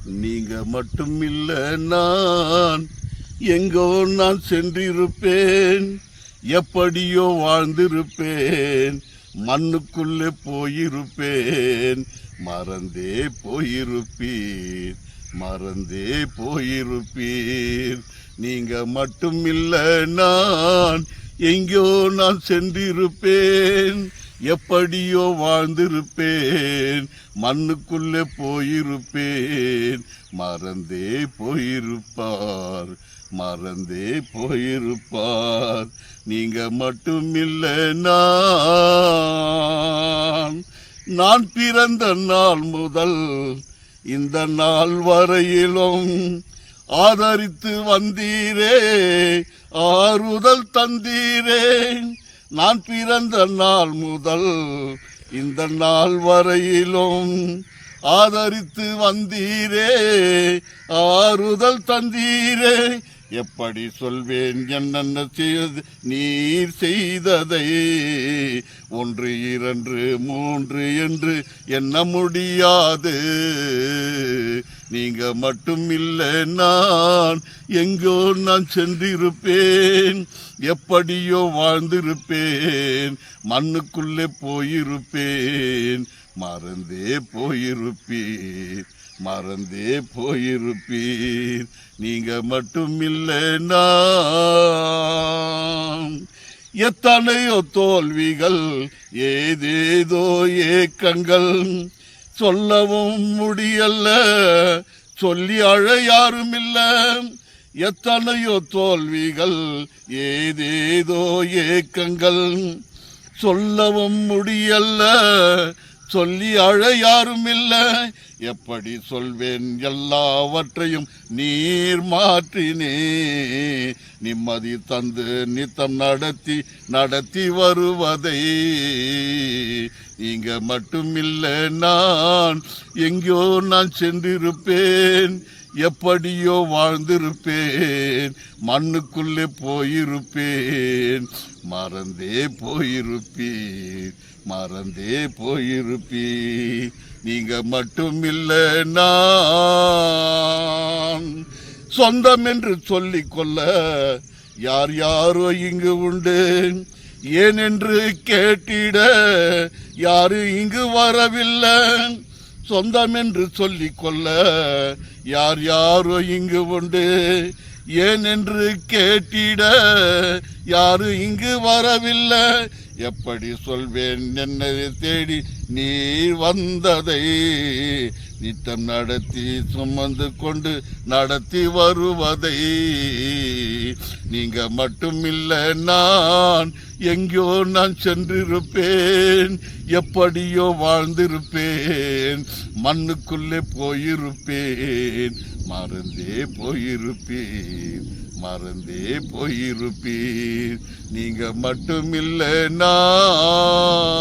நீங்க மட்டும் இல்ல நான் எங்கோ நான் சென்றிருப்பேன், எப்படியோ வாழ்ந்திருப்பேன், மண்ணுக்குள்ளே போயிருப்பேன், மறந்தே போயிருப்பீர், மறந்தே போயிருப்பீர். நீங்க மட்டும் இல்ல நான் எங்கோ நான் சென்றிருப்பேன், எப்படியோ வாழ்ந்திருப்பேன், மண்ணுக்குள்ளே போயிருப்பேன், மறந்தே போயிருப்பார், மறந்தே போயிருப்பார். நீங்க மட்டும் இல்ல நான் பிறந்த நாள் முதல் இந்த நாள் வரையிலும் ஆதரித்து வந்தீரே, ஆறுதல் தந்தீரே. நான் பிறந்த நாள் முதல் இந்த நாள் வரையிலும் ஆதரித்து வந்தீரே, ஆறுதல் தந்தீரே. எப்படி சொல்வேன் என்னென்ன செய்து நீர் செய்ததை, 1 2 3 என்று எண்ண முடியாது. நீங்க மட்டும் இல்லை நான் எங்கோ நான் சென்றிருப்பேன், எப்படியோ வாழ்ந்திருப்பேன், மண்ணுக்குள்ளே போயிருப்பேன், மறந்தே போயிருப்பீர், மறந்தே போயிருப்பீர். நீங்க மட்டும் இல்லை நான் எத்தனையோ தோல்விகள், ஏதேதோ ஏக்கங்கள், சொல்லவும் முடியல, சொல்லி அழ யாரும் இல்ல. எத்தனையோ தோல்விகள், ஏதேதோ ஏக்கங்கள், சொல்லவும் முடியல, சொல்லி அழ யாரும் இல்ல. எப்படி சொல்வேன் எல்லாவற்றையும் நீர் மாற்றினே, நிம்மதி தந்து நித்தம் நடத்தி நடத்தி வருவதை. நீங்க மட்டும் இல்லை நான் எங்கோ நான் சென்றிருப்பேன், எப்படியோ வாழ்ந்திருப்பேன், மண்ணுக்குள்ளே போயிருப்பேன், மறந்தே போயிருப்பீர், மறந்தே போயிருப்பீர். நீங்க மட்டும் இல்லை நான் சொந்தம் என்று சொல்லிக் கொள்ள யார் யாரோ இங்கு உண்டு, ஏனென்று கேட்டிட யாரு இங்கு வரவில்லை. சொந்தம் என்று சொல்லிக் கொள்ள யார் யாரோ இங்கு உண்டு, ஏனென்று கேட்டிட யாரு இங்கு வரவில்லை. எப்படி சொல்வேன் என்னை தேடி நீர் வந்ததை, நித்தம் நடத்தி சுமந்து கொண்டு நடத்தி வருவதை. நீங்க மட்டும் இல்லை நான் எங்கோ நான் சென்றிருப்பேன், எப்படியோ வாழ்ந்திருப்பேன், மண்ணுக்குள்ளே போயிருப்பேன், மறந்தே போயிருப்பீர், மறந்தே போயிருப்பீர். நீங்க மட்டும் இல்லை நான்